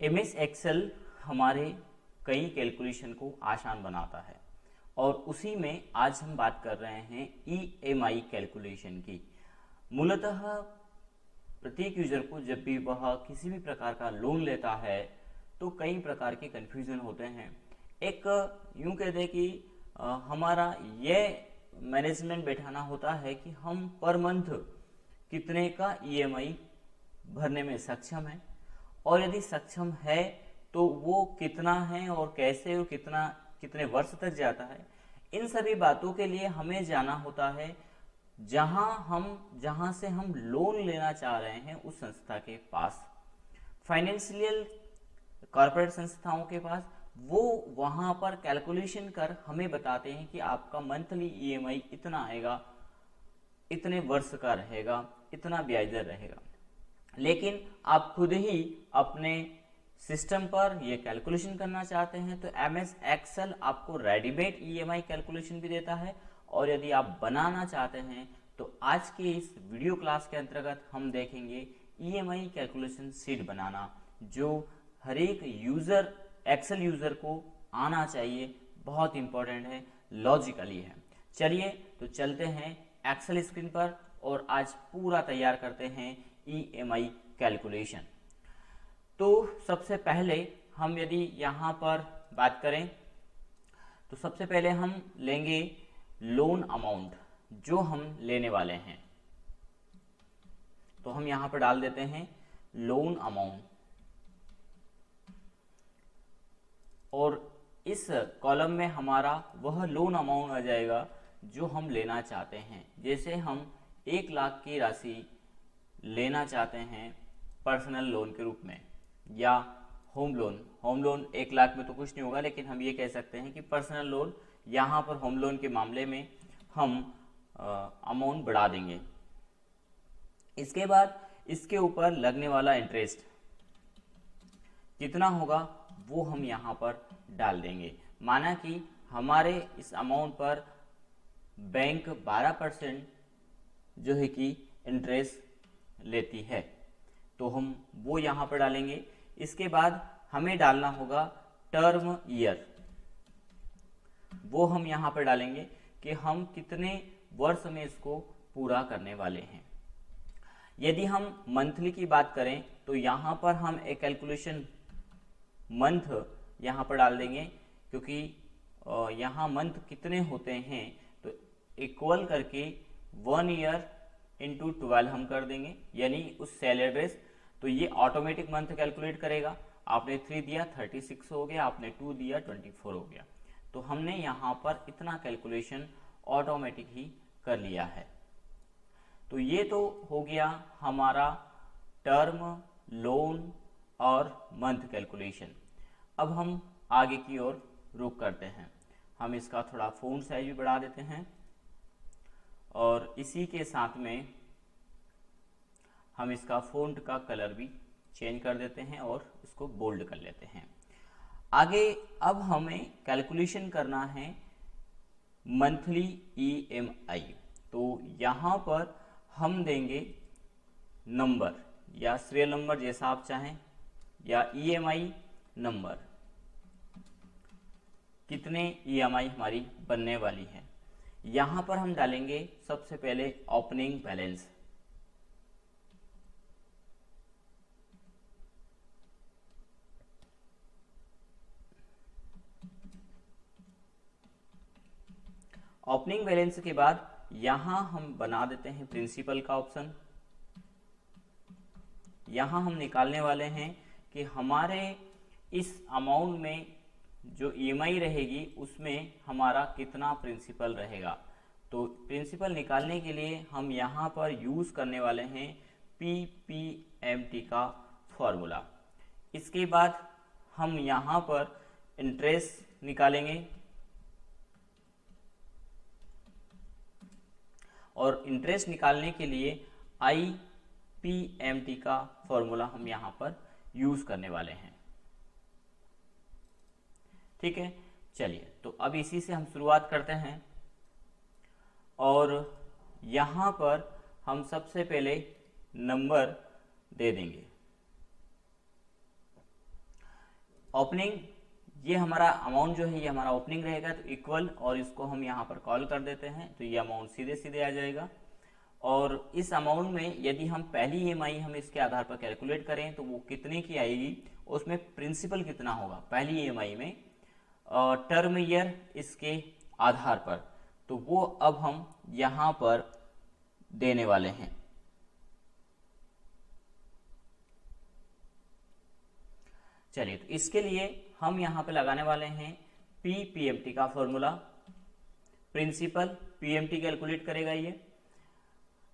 MS Excel हमारे कई calculation को आसान बनाता है और उसी में आज हम बात कर रहे हैं ईएमआई कैलकुलेशन की। मूलतः प्रत्येक यूजर को जब भी वह किसी भी प्रकार का लोन लेता है तो कई प्रकार के कन्फ्यूजन होते हैं। एक यूं कहते हैं कि हमारा ये मैनेजमेंट बैठाना होता है कि हम पर मंथ कितने का ईएमआई भरने में सक्षम है और यदि सक्षम है तो वो कितना है और कैसे और कितने वर्ष तक जाता है। इन सभी बातों के लिए हमें जाना होता है जहां से हम लोन लेना चाह रहे हैं उस संस्था के पास, फाइनेंशियल कॉर्पोरेट संस्थाओं के पास। वो वहां पर कैलकुलेशन कर हमें बताते हैं कि आपका मंथली ईएमआई इतना आएगा, इतने वर्ष का रहेगा, इतना ब्याज दर रहेगा। लेकिन आप खुद ही अपने सिस्टम पर ये कैलकुलेशन करना चाहते हैं तो एमएस एक्सेल आपको रेडीमेड ईएमआई कैलकुलेशन भी देता है। और यदि आप बनाना चाहते हैं तो आज के इस वीडियो क्लास के अंतर्गत हम देखेंगे ईएमआई कैलकुलेशन शीट बनाना, जो हर एक यूजर एक्सेल यूजर को आना चाहिए। बहुत इंपॉर्टेंट है, लॉजिकली है। चलिए तो चलते हैं एक्सेल स्क्रीन पर और आज पूरा तैयार करते हैं ईएमआई कैलकुलेशन। तो सबसे पहले हम यदि यहाँ पर बात करें तो सबसे पहले हम लेंगे लोन अमाउंट जो हम लेने वाले हैं। तो हम यहाँ पर डाल देते हैं लोन अमाउंट और इस कॉलम में हमारा वह लोन अमाउंट आ जाएगा जो हम लेना चाहते हैं। जैसे हम 1 लाख की राशि लेना चाहते हैं पर्सनल लोन के रूप में या होम लोन 1 लाख में तो कुछ नहीं होगा, लेकिन हम ये कह सकते हैं कि पर्सनल लोन, यहाँ पर होम लोन के मामले में हम अमाउंट बढ़ा देंगे। इसके बाद इसके ऊपर लगने वाला इंटरेस्ट कितना होगा वो हम यहाँ पर डाल देंगे। माना कि हमारे इस अमाउंट पर बैंक 12% जो है कि इंटरेस्ट लेती है तो हम वो यहाँ पर डालेंगे। इसके बाद हमें डालना होगा टर्म ईयर, वो हम यहाँ पर डालेंगे कि हम कितने वर्ष में इसको पूरा करने वाले हैं। यदि हम मंथली की बात करें तो यहाँ पर हम एक कैलकुलेशन मंथ यहाँ पर डाल देंगे, क्योंकि यहाँ मंथ कितने होते हैं तो इक्वल करके 1 ईयर इंटू 12 हम कर देंगे, यानी उस सेल एड्रेस। तो ये ऑटोमेटिक मंथ कैलकुलेट करेगा। आपने 3 दिया 36 हो गया, आपने 2 दिया 24 हो गया। तो हमने यहाँ पर इतना कैलकुलेशन ऑटोमेटिक ही कर लिया है। तो ये तो हो गया हमारा टर्म, लोन और मंथ कैलकुलेशन। अब हम आगे की ओर रुख करते हैं। हम इसका थोड़ा फ़ॉन्ट साइज भी बढ़ा देते हैं और इसी के साथ में हम इसका फ़ॉन्ट का कलर भी चेंज कर देते हैं और इसको बोल्ड कर लेते हैं। आगे अब हमें कैलकुलेशन करना है मंथली ईएमआई। तो यहाँ पर हम देंगे नंबर या सीरियल नंबर जैसा आप चाहें, या ईएमआई नंबर, कितने ईएमआई हमारी बनने वाली है। यहाँ पर हम डालेंगे सबसे पहले ओपनिंग बैलेंस। ओपनिंग बैलेंस के बाद यहाँ हम बना देते हैं प्रिंसिपल का ऑप्शन। यहाँ हम निकालने वाले हैं कि हमारे इस अमाउंट में जो ईएमआई रहेगी उसमें हमारा कितना प्रिंसिपल रहेगा। तो प्रिंसिपल निकालने के लिए हम यहाँ पर यूज़ करने वाले हैं पीपीएमटी का फॉर्मूला। इसके बाद हम यहाँ पर इंटरेस्ट निकालेंगे और इंटरेस्ट निकालने के लिए आईपीएमटी का फॉर्मूला हम यहाँ पर यूज़ करने वाले हैं। ठीक है, चलिए तो अब इसी से हम शुरुआत करते हैं और यहाँ पर हम सबसे पहले नंबर दे देंगे। ओपनिंग, ये हमारा अमाउंट जो है ये हमारा ओपनिंग रहेगा, तो इक्वल, और इसको हम यहाँ पर कॉल कर देते हैं, तो ये अमाउंट सीधे सीधे आ जाएगा। और इस अमाउंट में यदि हम पहली ईएमआई हम इसके आधार पर कैलकुलेट करें तो वो कितने की आएगी, उसमें प्रिंसिपल कितना होगा पहली ईएमआई में टर्म ईयर इसके आधार पर, तो वो अब हम यहाँ पर देने वाले हैं। चलिए, तो इसके लिए हम यहाँ पे लगाने वाले हैं पीएमटी का फॉर्मूला। प्रिंसिपल पीएमटी कैलकुलेट करेगा ये,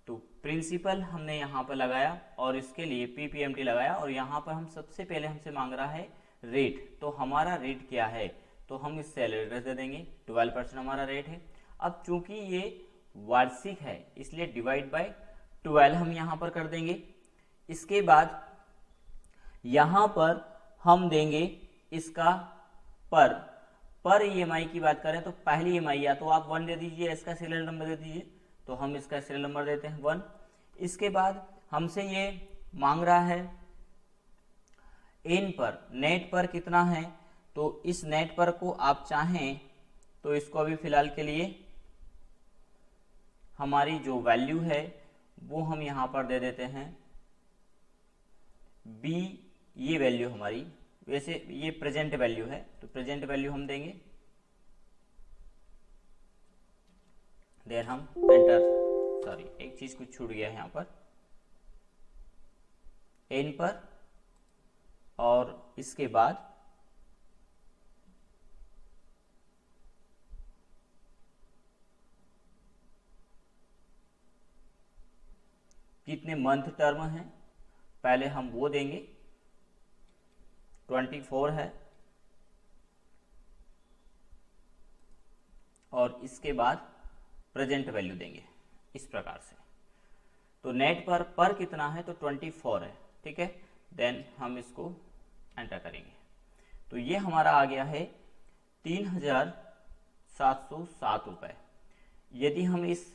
तो प्रिंसिपल हमने यहाँ पर लगाया और इसके लिए पीएमटी लगाया, और यहाँ पर हम सबसे पहले हमसे मांग रहा है रेट। तो हमारा रेट क्या है, तो हम इस सैलरी ड्रेस दे देंगे, 12% हमारा रेट है। अब चूंकि ये वार्षिक है इसलिए डिवाइड बाय 12 हम यहाँ पर कर देंगे। इसके बाद यहाँ पर हम देंगे इसका पर ईएमआई की बात करें तो पहली ईएमआई या तो आप 1 दे दीजिए, इसका सीरियल नंबर दे दीजिए, तो हम इसका सीरियल नंबर देते हैं 1। इसके बाद हमसे ये मांग रहा है इन पर, नेट पर कितना है, तो इस नेट पर को आप चाहें तो इसको अभी फिलहाल के लिए हमारी जो वैल्यू है वो हम यहाँ पर दे देते हैं बी, ये वैल्यू हमारी, वैसे ये प्रेजेंट वैल्यू है तो प्रेजेंट वैल्यू हम देंगे, देन हम एंटर, सॉरी एक चीज कुछ छूट गया है यहाँ पर, एन पर, और इसके बाद कितने मंथ टर्म है पहले हम वो देंगे, 24 है, और इसके बाद प्रेजेंट वैल्यू देंगे इस प्रकार से। तो नेट पर कितना है, तो 24 है, ठीक है। देन हम इसको एंटर करेंगे, तो ये हमारा आ गया है 3707 रुपए। यदि हम इस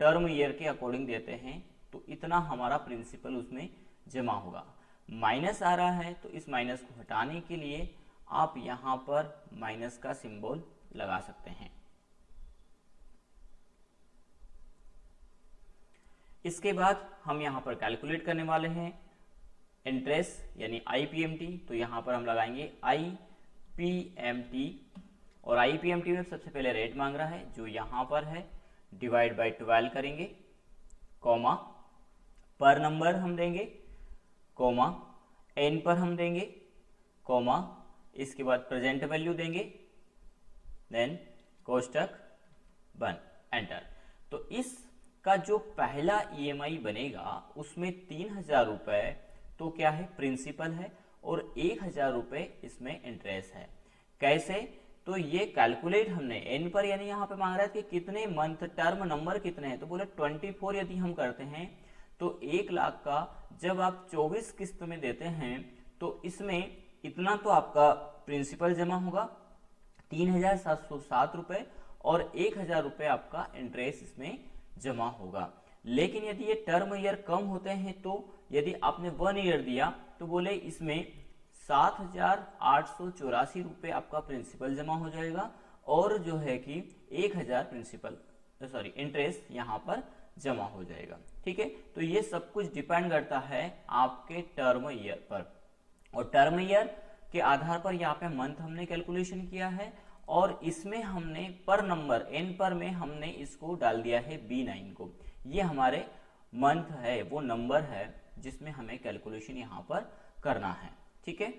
टर्म ईयर के अकॉर्डिंग देते हैं तो इतना हमारा प्रिंसिपल उसमें जमा होगा। माइनस आ रहा है तो इस माइनस को हटाने के लिए आप यहां पर माइनस का सिंबल लगा सकते हैं। इसके बाद हम यहां पर कैलकुलेट करने वाले हैं इंटरेस्ट यानी आईपीएमटी, तो यहां पर हम लगाएंगे आईपीएमटी, और आईपीएमटी में सबसे पहले रेट मांग रहा है जो यहां पर है, डिवाइड बाय 12 करेंगे, कॉमा पर नंबर हम देंगे, कॉमा एन पर हम देंगे, कॉमा इसके बाद प्रेजेंट वैल्यू देंगे, देन कोष्टक बंद, एंटर। तो इसका जो पहला ईएमआई बनेगा उसमें 3000 रुपए तो क्या है, प्रिंसिपल है, और 1000 रुपए इसमें इंटरेस्ट है। कैसे, तो ये कैलकुलेट हमने एन पर, यानी यहाँ पे मांग रहा है कि कितने मंथ टर्म नंबर कितने हैं, तो बोले 24 यदि हम करते हैं तो 1 लाख का जब आप 24 किस्त में देते हैं तो इसमें इतना तो आपका प्रिंसिपल जमा होगा 3707 रुपए, और 1000 रुपए आपका इंटरेस्ट इसमें जमा होगा। लेकिन यदि ये टर्म ईयर कम होते हैं तो यदि आपने 1 ईयर दिया तो बोले इसमें 7884 रुपए आपका प्रिंसिपल जमा हो जाएगा, और जो है कि 1000 प्रिंसिपल सॉरी इंटरेस्ट यहाँ पर जमा हो जाएगा, ठीक है। तो ये सब कुछ डिपेंड करता है आपके टर्म ईयर पर, और टर्म ईयर के आधार पर यहाँ पे मंथ हमने कैलकुलेशन किया है, और इसमें हमने पर नंबर एन पर में हमने इसको डाल दिया है B9 को, ये हमारे मंथ है, वो नंबर है जिसमें हमें कैलकुलेशन यहाँ पर करना है, ठीक है।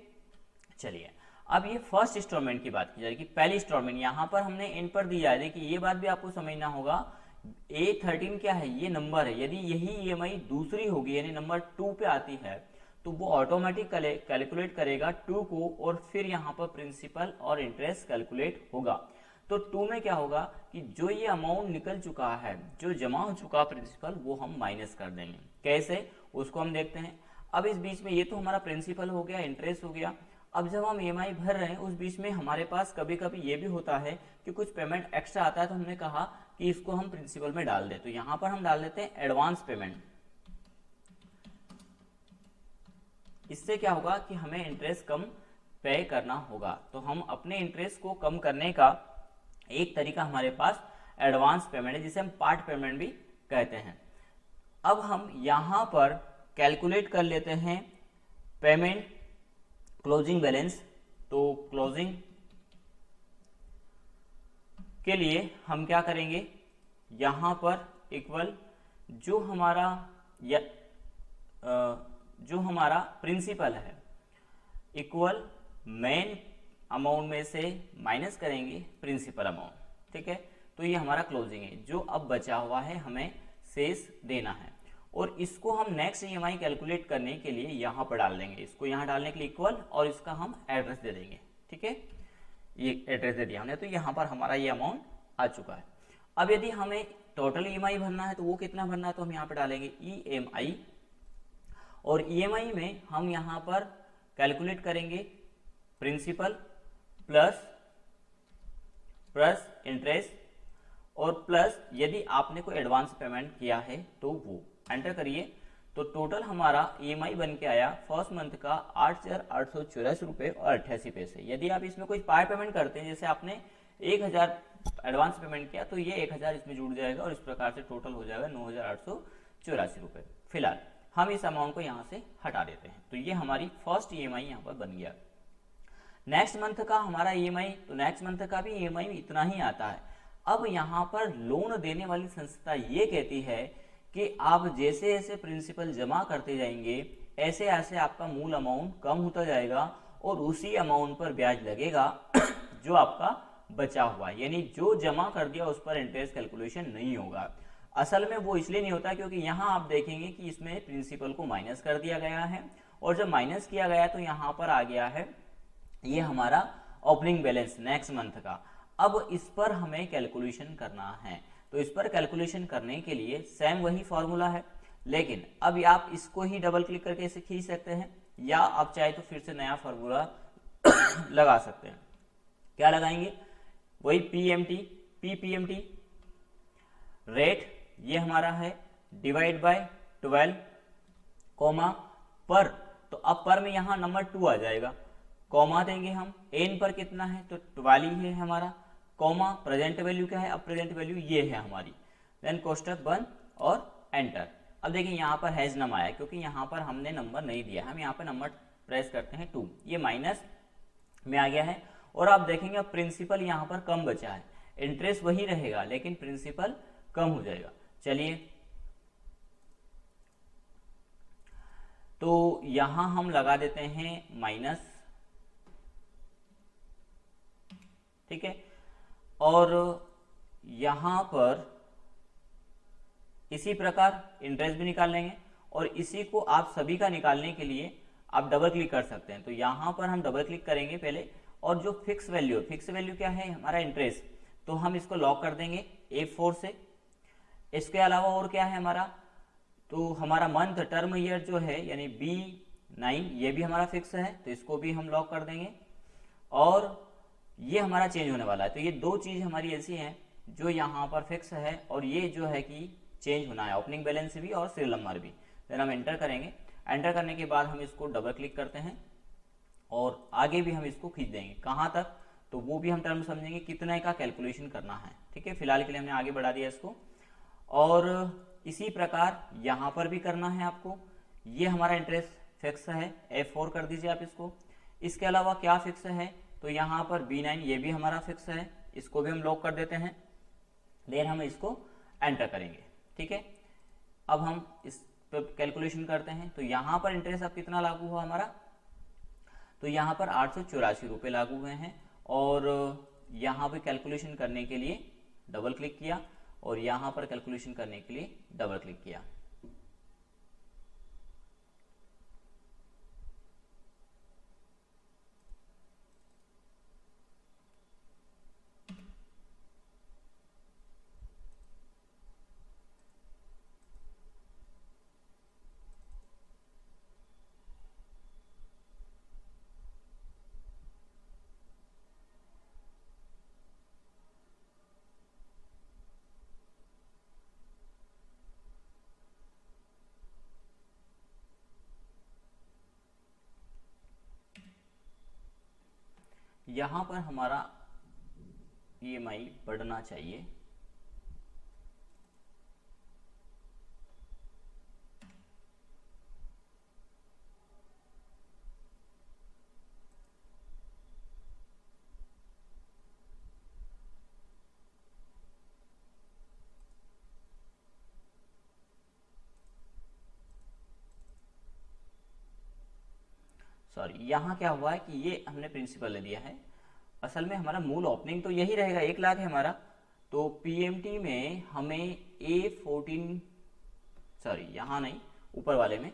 चलिए, अब ये फर्स्ट इंस्टॉलमेंट की बात की जाएगी, पहली इंस्टॉलमेंट यहाँ पर हमने एन पर दिया है। देखिए ये बात भी आपको समझना होगा, A13 क्या है, ये नंबर है, यदि यही ईएमआई दूसरी होगी यानी नंबर 2 पे आती है तो वो ऑटोमेटिक कैलकुलेट करेगा 2 को, और फिर यहाँ पर प्रिंसिपल और इंटरेस्ट कैलकुलेट होगा। तो 2 में क्या होगा कि जो ये अमाउंट निकल चुका है, जो जमा हो चुका प्रिंसिपल, वो हम माइनस कर देंगे। कैसे, उसको हम देखते हैं। अब इस बीच में ये तो हमारा प्रिंसिपल हो गया, इंटरेस्ट हो गया। अब जब हम ईएमआई भर रहे हैं उस बीच में हमारे पास कभी कभी ये भी होता है कि कुछ पेमेंट एक्स्ट्रा आता है, तो हमने कहा कि इसको हम प्रिंसिपल में डाल दें, तो यहां पर हम डाल देते हैं एडवांस पेमेंट। इससे क्या होगा कि हमें इंटरेस्ट कम पे करना होगा। तो हम अपने इंटरेस्ट को कम करने का एक तरीका हमारे पास एडवांस पेमेंट है, जिसे हम पार्ट पेमेंट भी कहते हैं। अब हम यहाँ पर कैलकुलेट कर लेते हैं पेमेंट क्लोजिंग बैलेंस। तो क्लोजिंग के लिए हम क्या करेंगे, यहाँ पर इक्वल जो हमारा जो हमारा प्रिंसिपल है इक्वल मेन अमाउंट में से माइनस करेंगे प्रिंसिपल अमाउंट, ठीक है। तो ये हमारा क्लोजिंग है, जो अब बचा हुआ है हमें शेष देना है, और इसको हम नेक्स्ट ईएमआई कैलकुलेट करने के लिए यहाँ पर डाल देंगे। इसको यहाँ डालने के लिए इक्वल, और इसका हम एड्रेस दे देंगे, ठीक है। ये एड्रेस दे दिया हमने, तो यहाँ पर हमारा ये अमाउंट आ चुका है। अब यदि हमें टोटल ईएमआई भरना है तो वो कितना भरना है, तो हम यहाँ पर डालेंगे ईएमआई, और ईएमआई में हम यहाँ पर कैलकुलेट करेंगे प्रिंसिपल प्लस इंटरेस्ट, और प्लस यदि आपने कोई एडवांस पेमेंट किया है तो वो एंटर करिए। तो टोटल हमारा ईएमआई बन के आया फर्स्ट मंथ का 8,884 रुपये और 88 पैसे। यदि आप इसमें कोई पार्ट पेमेंट करते हैं, जैसे आपने 1,000 एडवांस पेमेंट किया, तो ये 1,000 इसमें जुड़ जाएगा, और इस प्रकार से टोटल हो जाएगा 9,884 रुपये। फिलहाल हम इस अमाउंट को यहाँ से हटा देते हैं। तो ये हमारी फर्स्ट ईएमआई यहाँ पर बन गया। नेक्स्ट मंथ का हमारा ईएमआई, तो नेक्स्ट मंथ का भी ईएमआई इतना ही आता है। अब यहाँ पर लोन देने वाली संस्था ये कहती है कि आप जैसे जैसे प्रिंसिपल जमा करते जाएंगे, ऐसे ऐसे आपका मूल अमाउंट कम होता जाएगा, और उसी अमाउंट पर ब्याज लगेगा जो आपका बचा हुआ है, यानी जो जमा कर दिया उस पर इंटरेस्ट कैलकुलेशन नहीं होगा। असल में वो इसलिए नहीं होता क्योंकि यहाँ आप देखेंगे कि इसमें प्रिंसिपल को माइनस कर दिया गया है, और जब माइनस किया गया तो यहाँ पर आ गया है ये हमारा ओपनिंग बैलेंस नेक्स्ट मंथ का। अब इस पर हमें कैलकुलेशन करना है, तो इस पर कैलकुलेशन करने के लिए सेम वही फॉर्मूला है, लेकिन अब आप इसको ही डबल क्लिक करके इसे खींच सकते हैं, या आप चाहे तो फिर से नया फॉर्मूला लगा सकते हैं। क्या लगाएंगे, वही पीपीएमटी रेट, ये हमारा है डिवाइड बाय 12 कॉमा पर, तो अब पर में यहाँ नंबर 2 आ जाएगा, कॉमा देंगे हम, एन पर कितना है तो 12 ही है हमारा, कॉमा प्रेजेंट वैल्यू क्या है, अब प्रेजेंट वैल्यू ये है हमारी, देन कोष्टक बंद और एंटर। अब देखिए यहाँ पर हैज नम आया क्योंकि यहाँ पर हमने नंबर नहीं दिया, हम यहाँ पर नंबर प्रेस करते हैं 2, ये माइनस में आ गया है। और आप देखेंगे अब प्रिंसिपल यहाँ पर कम बचा है, इंटरेस्ट वही रहेगा लेकिन प्रिंसिपल कम हो जाएगा। चलिए, तो यहां हम लगा देते हैं माइनस, ठीक है, और यहां पर इसी प्रकार इंटरेस्ट भी निकाल लेंगे, और इसी को आप सभी का निकालने के लिए आप डबल क्लिक कर सकते हैं। तो यहां पर हम डबल क्लिक करेंगे पहले, और जो फिक्स वैल्यू क्या है हमारा इंटरेस्ट, तो हम इसको लॉक कर देंगे F4 से। इसके अलावा और क्या है हमारा, तो हमारा मंथ टर्म ईयर जो है यानी B9 ये भी हमारा फिक्स है, तो इसको भी हम लॉक कर देंगे, और ये हमारा चेंज होने वाला है। तो ये दो चीज हमारी ऐसी हैं जो यहाँ पर फिक्स है, और ये जो है कि चेंज होना है, ओपनिंग बैलेंस भी और सीरियल नंबर भी। देन हम एंटर करेंगे, एंटर करने के बाद हम इसको डबल क्लिक करते हैं, और आगे भी हम इसको खींच देंगे, कहाँ तक, तो वो भी हम टर्म समझेंगे कितने का कैलकुलेशन करना है, ठीक है। फिलहाल के लिए हमने आगे बढ़ा दिया इसको, और इसी प्रकार यहाँ पर भी करना है आपको। ये हमारा इंटरेस्ट फिक्स है, F4 कर दीजिए आप इसको। इसके अलावा क्या फिक्स है, तो यहाँ पर B9 ये भी हमारा फिक्स है, इसको भी हम लॉक कर देते हैं। देन हम इसको एंटर करेंगे, ठीक है। अब हम इस पर कैलकुलेशन करते हैं, तो यहाँ पर इंटरेस्ट अब कितना लागू हुआ हमारा, तो यहाँ पर 884 रुपये लागू हुए हैं, और यहाँ पे कैलकुलेशन करने के लिए डबल क्लिक किया, और यहाँ पर कैलकुलेशन करने के लिए डबल क्लिक किया। यहाँ पर हमारा EMI बढ़ना चाहिए। सॉरी, यहाँ क्या हुआ है कि ये हमने प्रिंसिपल दिया है, असल में हमारा मूल ओपनिंग तो यही रहेगा, 1 लाख है हमारा। तो PMT में हमें A14, सॉरी यहाँ नहीं, ऊपर वाले में,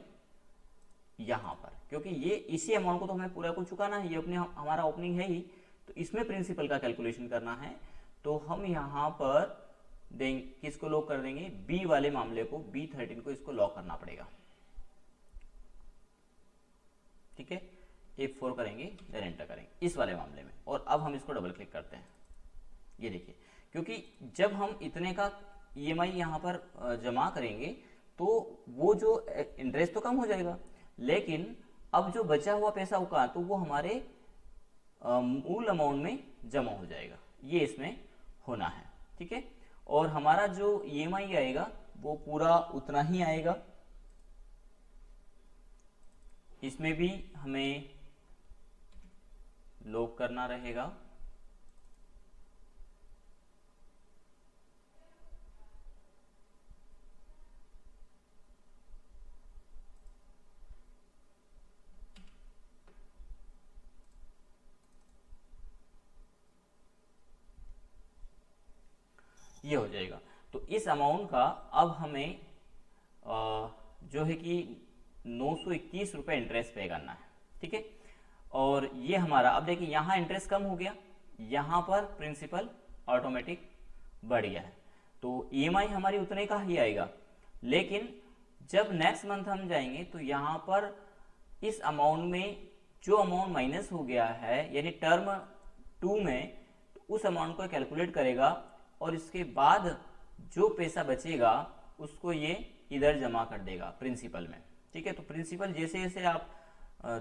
यहाँ पर, क्योंकि ये इसी अमाउंट को तो हमें पूरा को चुकाना है, ये अपने हमारा ओपनिंग है ही, तो इसमें प्रिंसिपल का कैलकुलेशन करना है। तो हम यहाँ पर देंगे, किसको लॉक कर देंगे, B वाले मामले को, B13 को इसको लॉक करना पड़ेगा। ठीक है, F4 करेंगे, देन एंटर करेंगे इस वाले मामले में। और अब हम इसको डबल क्लिक करते हैं, ये देखिए, क्योंकि जब हम इतने का EMI यहाँ पर जमा करेंगे तो वो जो इंटरेस्ट तो कम हो जाएगा, लेकिन अब जो बचा हुआ पैसा होगा तो वो हमारे मूल अमाउंट में जमा हो जाएगा, ये इसमें होना है। ठीक है, और हमारा जो EMI आएगा वो पूरा उतना ही आएगा। इसमें भी हमें लॉक करना रहेगा। ये हो जाएगा। तो इस अमाउंट का अब हमें जो है कि 921 रुपये इंटरेस्ट पे करना है। ठीक है, और ये हमारा, अब देखिए यहाँ इंटरेस्ट कम हो गया, यहाँ पर प्रिंसिपल ऑटोमेटिक बढ़ गया है, तो EMI हमारी उतने का ही आएगा। लेकिन जब नेक्स्ट मंथ हम जाएंगे तो यहाँ पर इस अमाउंट में जो अमाउंट माइनस हो गया है, यानी टर्म 2 में, तो उस अमाउंट को कैलकुलेट करेगा और इसके बाद जो पैसा बचेगा उसको ये इधर जमा कर देगा प्रिंसिपल में। ठीक है, तो प्रिंसिपल जैसे जैसे आप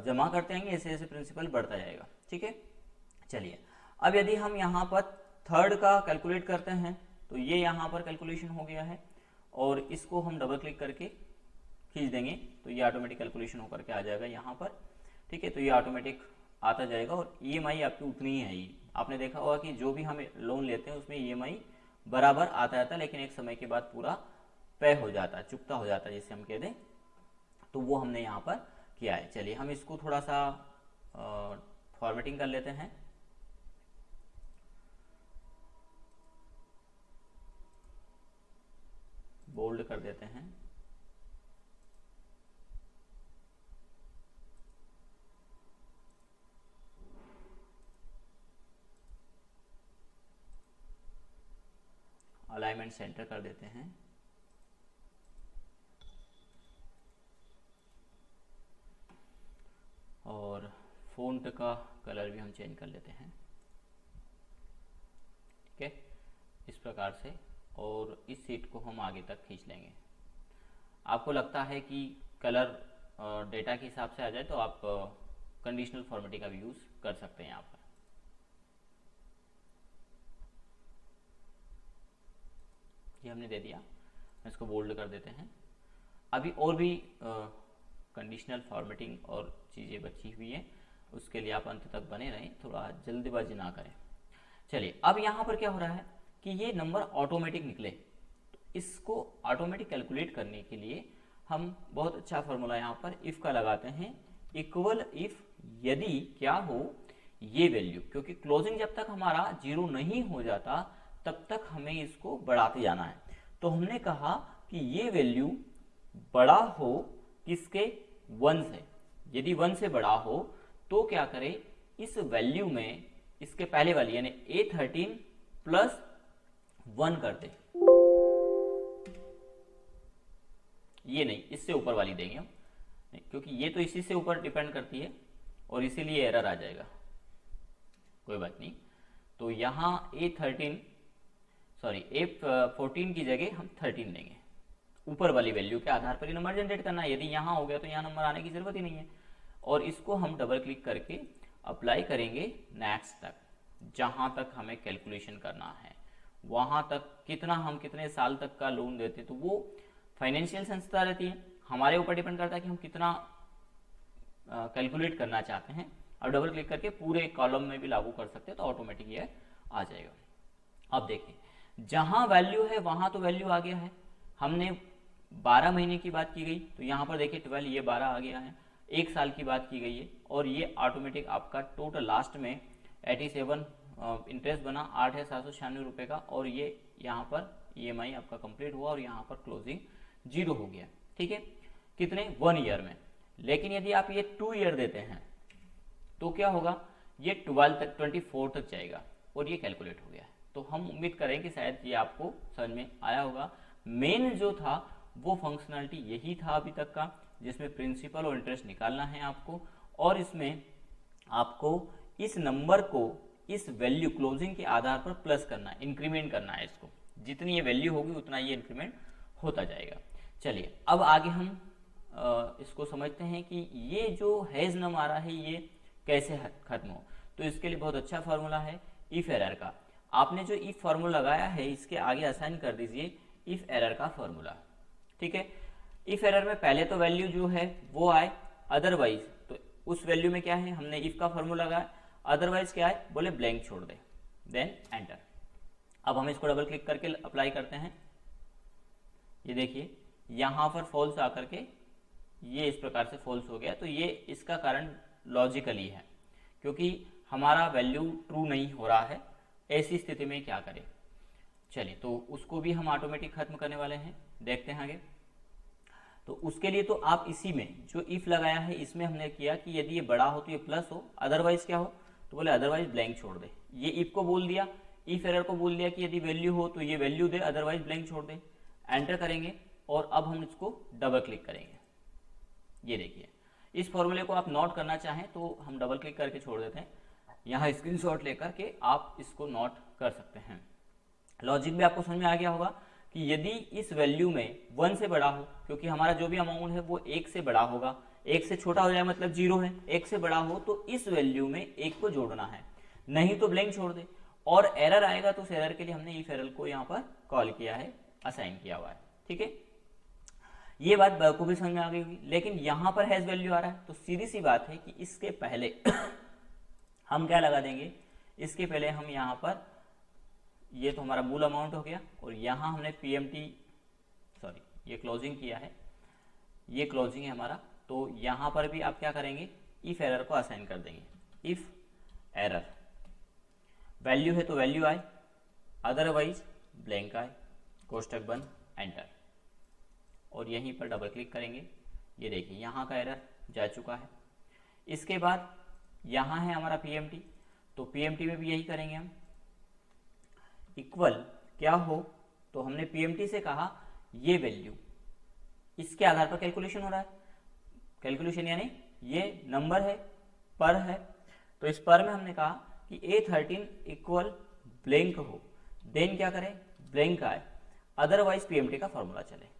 जमा करते हैं ऐसे ऐसे प्रिंसिपल बढ़ता जाएगा। ठीक है, चलिए अब यदि हम यहाँ पर थर्ड का कैलकुलेट करते हैं तो ये यहाँ पर कैलकुलेशन हो गया है, और इसको हम डबल क्लिक करके खींच देंगे तो ये ऑटोमेटिक कैलकुलेशन होकर के आ जाएगा यहाँ पर। ठीक है, तो ये ऑटोमेटिक आता जाएगा, और EMI आपकी उतनी ही है ही। आपने देखा होगा कि जो भी हम लोन लेते हैं उसमें EMI बराबर आता रहता है, लेकिन एक समय के बाद पूरा पे हो जाता है, चुकता हो जाता है जिसे हम कह दें, तो वो हमने यहाँ पर किया है। चलिए हम इसको थोड़ा सा फॉर्मेटिंग कर लेते हैं। बोल्ड कर देते हैं, अलाइनमेंट सेंटर कर देते हैं, और फ़ॉन्ट का कलर भी हम चेंज कर लेते हैं। ठीक है, इस प्रकार से, और इस सीट को हम आगे तक खींच लेंगे। आपको लगता है कि कलर डेटा के हिसाब से आ जाए तो आप कंडीशनल फॉर्मेटिंग का भी यूज़ कर सकते हैं यहाँ पर। ये हमने दे दिया, इसको बोल्ड कर देते हैं। अभी और भी कंडीशनल फॉर्मेटिंग और चीज़ें बची हुई हैं, उसके लिए आप अंत तक बने रहें, थोड़ा जल्दबाजी ना करें। चलिए अब यहाँ पर क्या हो रहा है कि ये नंबर ऑटोमेटिक निकले, तो इसको ऑटोमेटिक कैलकुलेट करने के लिए हम बहुत अच्छा फॉर्मूला यहाँ पर इफ़ का लगाते हैं, इक्वल इफ यदि क्या हो ये वैल्यू, क्योंकि क्लोजिंग जब तक हमारा 0 नहीं हो जाता तब तक हमें इसको बढ़ाते जाना है। तो हमने कहा कि ये वैल्यू बड़ा हो किसके, 1 से। यदि 1 से बड़ा हो तो क्या करें, इस वैल्यू में इसके पहले वाली यानी A13 प्लस 1 कर दे, ये नहीं, इससे ऊपर वाली देंगे हम, क्योंकि ये तो इसी से ऊपर डिपेंड करती है और इसीलिए एरर आ जाएगा, कोई बात नहीं। तो यहाँ A14 की जगह हम 13 लेंगे, ऊपर वाली वैल्यू के आधार पर ही नंबर जनरेट करना है। यदि यहाँ हो गया तो यहाँ नंबर आने की जरूरत ही नहीं है। और इसको हम डबल क्लिक करके अप्लाई करेंगे नेक्स्ट तक, जहां तक हमें कैलकुलेशन करना है वहां तक कितना, हम कितने साल तक का लोन देते, तो वो फाइनेंशियल संस्था रहती है, हमारे ऊपर डिपेंड करता है कि हम कितना कैलकुलेट करना चाहते हैं। अब डबल क्लिक करके पूरे कॉलम में भी लागू कर सकते हैं तो ऑटोमेटिक ये आ जाएगा। अब देखिए जहां वैल्यू है वहां तो वैल्यू आ गया है, हमने 12 महीने की बात की गई तो यहाँ पर देखिए 12, ये 12 आ गया है, एक साल की बात की गई है और ये ऑटोमेटिक आपका टोटल लास्ट में 87 इंटरेस्ट बना 8,796 रुपये का, और ये यहाँ पर EMI आपका कंप्लीट हुआ और यहाँ पर क्लोजिंग 0 हो गया। ठीक है, कितने 1 ईयर में। लेकिन यदि आप ये 2 ईयर देते हैं तो क्या होगा, ये 12 तक 24 तक जाएगा और ये कैलकुलेट हो गया है। तो हम उम्मीद करें कि शायद ये आपको समझ में आया होगा। मेन जो था वो फंक्शनलिटी यही था अभी तक का, जिसमें प्रिंसिपल और इंटरेस्ट निकालना है आपको, और इसमें आपको इस नंबर को इस वैल्यू क्लोजिंग के आधार पर प्लस करना है, इंक्रीमेंट करना है इसको, जितनी ये वैल्यू होगी उतना ये इंक्रीमेंट होता जाएगा। चलिए अब आगे हम इसको समझते हैं कि ये जो हैज नम आ रहा है ये कैसे खत्म हो। तो इसके लिए बहुत अच्छा फार्मूला है इफ एरर का। आपने जो इफ फार्मूला लगाया है इसके आगे असाइन कर दीजिए इफ एरर का फार्मूला। ठीक है, इफ एरर में पहले तो वैल्यू जो है वो आए, अदरवाइज तो उस वैल्यू में क्या है, हमने इफ का फार्मूला लगाया, अदरवाइज क्या है, बोले ब्लैंक छोड़ दे, देन एंटर। अब हम इसको डबल क्लिक करके अप्लाई करते हैं। ये देखिए यहां पर फॉल्स आकर के ये इस प्रकार से फॉल्स हो गया, तो ये इसका कारण लॉजिकली है क्योंकि हमारा वैल्यू ट्रू नहीं हो रहा है। ऐसी स्थिति में क्या करें, चलिए तो उसको भी हम ऑटोमेटिक खत्म करने वाले हैं, देखते हैं आगे। तो उसके लिए तो आप इसी में जो इफ लगाया है इसमें हमने किया कि यदि ये बड़ा हो तो ये प्लस हो, अदरवाइज क्या हो, तो बोले अदरवाइज ब्लैंक छोड़ दे। ये इफ को बोल दिया, इफ एरर को बोल दिया कि यदि वैल्यू हो तो ये वैल्यू दे, अदरवाइज ब्लैंक छोड़ दे। एंटर करेंगे और अब हम इसको डबल क्लिक करेंगे। ये देखिए इस फॉर्मूले को आप नोट करना चाहें तो हम डबल क्लिक करके छोड़ देते हैं, यहाँ स्क्रीनशॉट लेकर के आप इसको नोट कर सकते हैं। लॉजिक भी आपको समझ में आ गया होगा कि यदि इस वैल्यू में 1 से बड़ा हो, क्योंकि हमारा जो भी अमाउंट है वो 1 से बड़ा होगा, 1 से छोटा हो जाए मतलब 0 है, 1 से बड़ा हो तो इस वैल्यू में 1 को जोड़ना है, नहीं तो ब्लैंक छोड़ दे। और एरर आएगा तो उस एरर के लिए हमने इफ एरर को यहाँ पर कॉल किया है, असाइन किया हुआ है। ठीक है, ये बात बखूबी समझ में आ गई होगी। लेकिन यहां पर हैज वैल्यू आ रहा है तो सीधी सी बात है कि इसके पहले हम क्या लगा देंगे, इसके पहले हम यहां पर, ये तो हमारा मूल अमाउंट हो गया और यहां हमने ये क्लोजिंग किया है, ये क्लोजिंग है हमारा, तो यहां पर भी आप क्या करेंगे, इफ एरर को असाइन कर देंगे। इफ एरर वैल्यू है तो वैल्यू आए, अदरवाइज ब्लैंक आए, कोष्टक बंद, एंटर। और यहीं पर डबल क्लिक करेंगे। ये देखिए यहाँ का एरर जा चुका है। इसके बाद यहाँ है हमारा PMT, तो PMT में भी यही करेंगे हम। इक्वल क्या हो, तो हमने PMT से कहा ये वैल्यू, इसके आधार पर कैलकुलेशन हो रहा है। कैलकुलेशन यानी ये नंबर है, पर है, तो इस पर में हमने कहा कि A13 इक्वल ब्लैंक हो, देन क्या करें, ब्लैंक आए, अदरवाइज PMT का फॉर्मूला चले।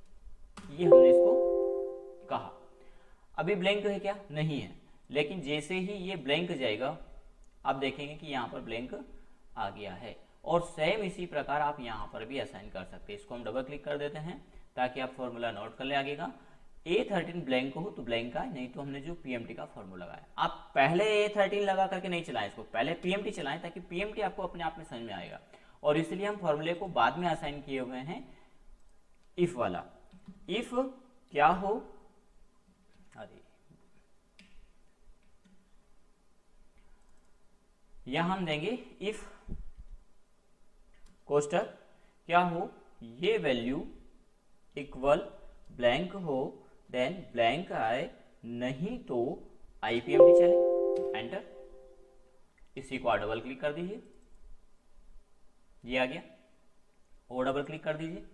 ये हमने इसको कहा। अभी ब्लैंक है क्या, नहीं है, लेकिन जैसे ही ये ब्लैंक जाएगा आप देखेंगे कि यहाँ पर ब्लैंक आ गया है। और सेम इसी प्रकार आप यहाँ पर भी असाइन कर सकते हैं। इसको हम डबल क्लिक कर देते हैं ताकि आप फॉर्मूला नोट कर ले आगेगा। A13 ब्लैंक हो तो ब्लैंक आए, नहीं तो हमने जो PMT का फॉर्मूला लगाया। आप पहले A13 लगा करके नहीं चलाएं इसको, पहले PMT चलाएं ताकि PMT आपको अपने आप में समझ में आएगा। और इसलिए हम फॉर्मूले को बाद में असाइन किए हुए हैं इफ वाला। इफ क्या हो, अरे यहां हम देंगे इफ कोष्टक क्या हो, ये वैल्यू इक्वल ब्लैंक हो, देन ब्लैंक आए, नहीं तो IPMT चले, एंटर। इसी को डबल क्लिक कर दीजिए, ये आ गया, और डबल क्लिक कर दीजिए,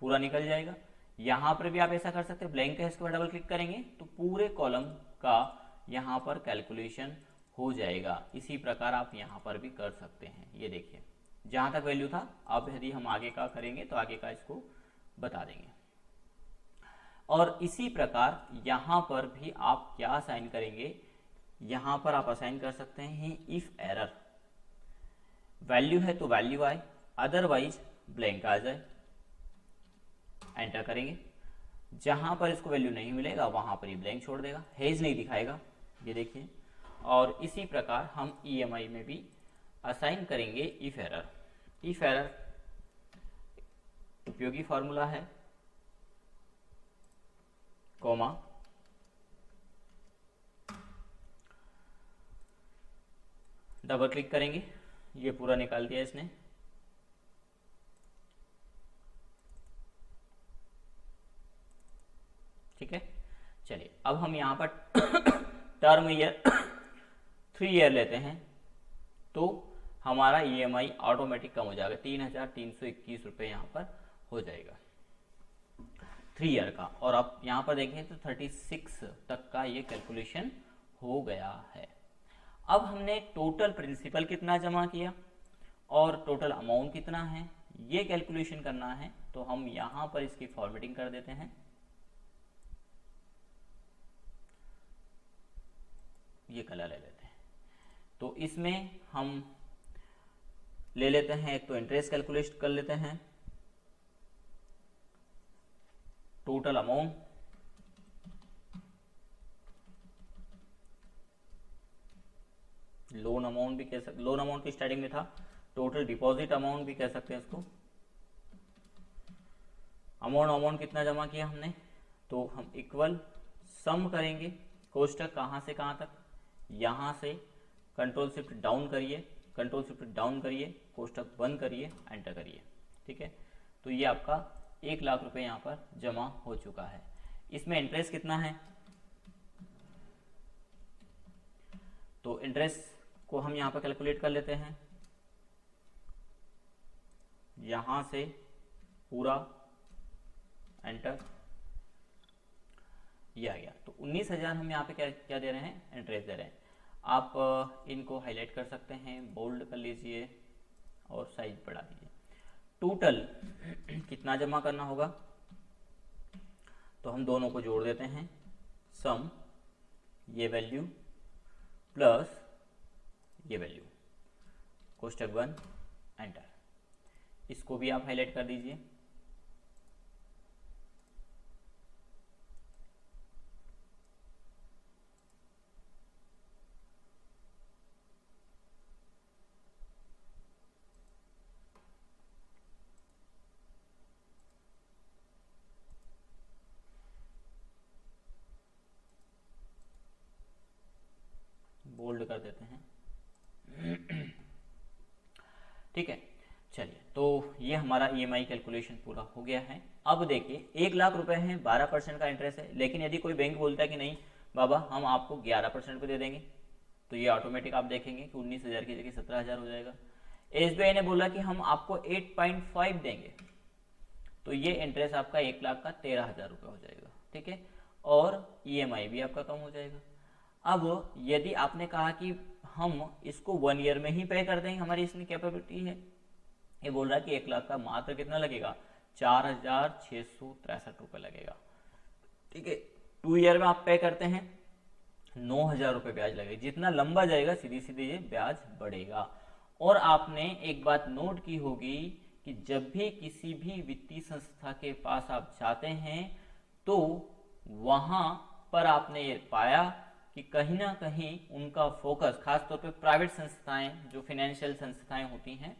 पूरा निकल जाएगा। यहां पर भी आप ऐसा कर सकते हैं, ब्लैंक है, इसके बाद डबल क्लिक करेंगे तो पूरे कॉलम का यहां पर कैलकुलेशन हो जाएगा। इसी प्रकार आप यहां पर भी कर सकते हैं। ये देखिए जहां तक वैल्यू था, अब यदि हम आगे का करेंगे तो आगे का इसको बता देंगे। और इसी प्रकार यहां पर भी आप क्या साइन करेंगे, यहां पर आप असाइन कर सकते हैं इफ एरर, वैल्यू है तो वैल्यू आए, अदरवाइज ब्लैंक आ जाए, एंटर करेंगे। जहां पर इसको वैल्यू नहीं मिलेगा वहां पर ही ब्लैंक छोड़ देगा, हेज नहीं दिखाएगा, ये देखिए। और इसी प्रकार हम ईएमआई में भी असाइन करेंगे इफ एरर। इफ एरर उपयोगी फॉर्मूला है, कॉमा, डबल क्लिक करेंगे, ये पूरा निकाल दिया इसने। ठीक है, चलिए अब हम यहां पर टर्म ईयर 3 ईयर लेते हैं तो हमारा ईएमआई ऑटोमेटिक कम हो जाएगा, 3,321 रुपये यहाँ पर हो जाएगा 3 ईयर का। और आप यहाँ पर देखें तो 36 तक का ये कैलकुलेशन हो गया है। अब हमने टोटल प्रिंसिपल कितना जमा किया और टोटल अमाउंट कितना है ये कैलकुलेशन करना है, तो हम यहाँ पर इसकी फॉर्मेटिंग कर देते हैं। ये कलर ले लेते हैं, तो इसमें हम ले लेते हैं, एक तो इंटरेस्ट कैलकुलेट कर लेते हैं, टोटल अमाउंट, लोन अमाउंट भी कह सकते, लोन अमाउंट की स्टार्टिंग में था, टोटल डिपॉजिट अमाउंट भी कह सकते हैं इसको। अमाउंट कितना जमा किया हमने, तो हम इक्वल सम करेंगे, कोष्टक कहाँ से कहाँ तक, यहाँ से कंट्रोल शिफ्ट डाउन करिए, कंट्रोल शिफ्ट डाउन करिए, कोष्टक बंद करिए, एंटर करिए। ठीक है, तो ये आपका 1 लाख रुपए यहाँ पर जमा हो चुका है। इसमें इंटरेस्ट कितना है, तो इंटरेस्ट को हम यहाँ पर कैलकुलेट कर लेते हैं, यहाँ से पूरा एंटर, ये आ गया। तो 19,000 हम यहाँ पे क्या क्या दे रहे हैं, इंटरेस्ट दे रहे हैं। आप इनको हाईलाइट कर सकते हैं, बोल्ड कर लीजिए और साइज बढ़ा दीजिए। टोटल कितना जमा करना होगा, तो हम दोनों को जोड़ देते हैं, सम ये वैल्यू प्लस ये वैल्यू, कोष्टक बंद, एंटर। इसको भी आप हाईलाइट कर दीजिए। बोल्ड कर देते हैं। ठीक है, चलिए, तो ये हमारा ईएमआई कैलकुलेशन पूरा हो गया है। अब देखिए 1 लाख रुपए हैं, 12% का इंटरेस्ट है, लेकिन यदि कोई बैंक बोलता है कि नहीं बाबा हम आपको 11% पे दे देंगे, तो ये ऑटोमेटिक आप देखेंगे कि 19,000 की जगह 17,000 हो जाएगा। एसबीआई ने बोला कि हम आपको 8.5 देंगे, तो ये इंटरेस्ट आपका 1 लाख का 13,000 रुपये हो जाएगा। ठीक है, और ईएमआई भी आपका कम हो जाएगा। अब यदि आपने कहा कि हम इसको 1 ईयर में ही पे कर देंगे, हमारी इसमें कैपेबिलिटी है, ये बोल रहा है कि 1 लाख का मात्र कितना लगेगा, 4,663 रुपये लगेगा। ठीक है, 2 ईयर में आप पे करते हैं 9,000 रुपये ब्याज लगेगा। जितना लंबा जाएगा सीधी सीधी ये ब्याज बढ़ेगा। और आपने एक बात नोट की होगी कि जब भी किसी भी वित्तीय संस्था के पास आप जाते हैं तो वहां पर आपने ये पाया कि कहीं ना कहीं उनका फोकस, खासतौर पे प्राइवेट संस्थाएं, जो फाइनेंशियल संस्थाएं होती हैं,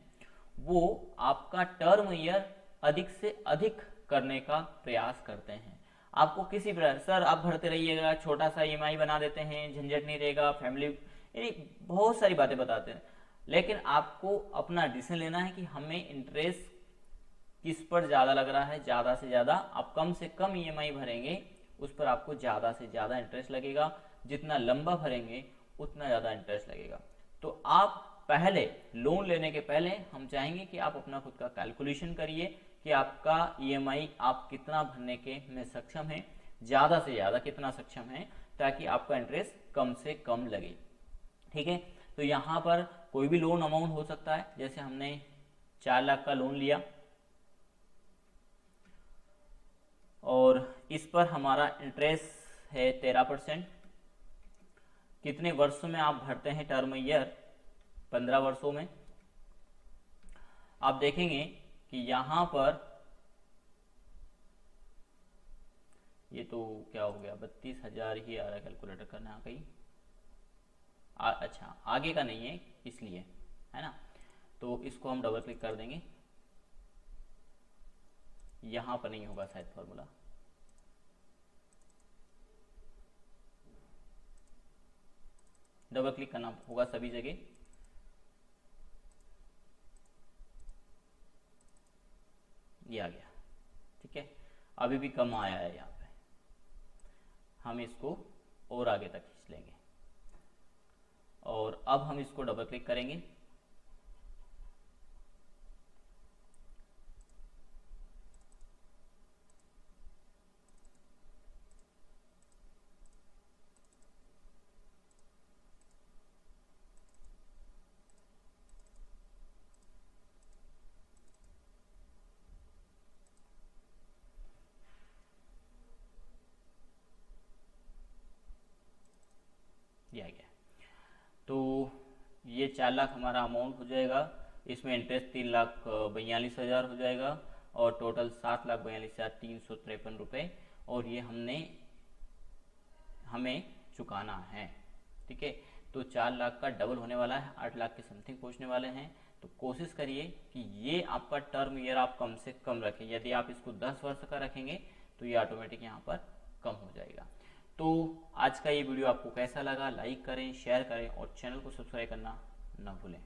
वो आपका टर्म ईयर अधिक से अधिक करने का प्रयास करते हैं। आपको किसी प्रकार, सर आप भरते रहिएगा, छोटा सा ईएमआई बना देते हैं, झंझट नहीं रहेगा, फैमिली, यानी बहुत सारी बातें बताते हैं, लेकिन आपको अपना डिसीजन लेना है कि हमें इंटरेस्ट किस पर ज्यादा लग रहा है। ज्यादा से ज्यादा आप कम से कम ईएमआई भरेंगे, उस पर आपको ज्यादा से ज्यादा इंटरेस्ट लगेगा, जितना लंबा भरेंगे उतना ज्यादा इंटरेस्ट लगेगा। तो आप पहले लोन लेने के पहले हम चाहेंगे कि आप अपना खुद का कैलकुलेशन करिए कि आपका ईएमआई आप कितना भरने के में सक्षम है, ज्यादा से ज्यादा कितना सक्षम है, ताकि आपका इंटरेस्ट कम से कम लगे। ठीक है, तो यहाँ पर कोई भी लोन अमाउंट हो सकता है, जैसे हमने 4 लाख का लोन लिया और इस पर हमारा इंटरेस्ट है 13%, कितने वर्षों में आप भरते हैं टर्म ईयर, 15 वर्षों में। आप देखेंगे कि यहां पर ये तो क्या हो गया, 32,000 ही आ रहा है, कैलकुलेटर करना कहीं अच्छा आगे का नहीं है इसलिए, है ना। तो इसको हम डबल क्लिक कर देंगे, यहां पर नहीं होगा शायद फॉर्मूला, डबल क्लिक करना होगा सभी जगह। ये आ गया, ठीक है। अभी भी कम आया है यहाँ पे, हम इसको और आगे तक खींच लेंगे और अब हम इसको डबल क्लिक करेंगे। ये आ गया। तो ये 4 लाख हमारा अमाउंट हो जाएगा, इसमें इंटरेस्ट 3,42,000 हो जाएगा और टोटल 7,42,353 रुपये, और ये हमें चुकाना है, ठीक है। तो 4 लाख का डबल होने वाला है, 8 लाख के समथिंग पहुंचने वाले हैं। तो कोशिश करिए कि ये आपका टर्म ईयर आप कम से कम रखें। यदि आप इसको 10 वर्ष का रखेंगे तो ये ऑटोमेटिक यहाँ पर कम हो जाएगा। तो आज का ये वीडियो आपको कैसा लगा, लाइक करें, शेयर करें और चैनल को सब्सक्राइब करना ना भूलें।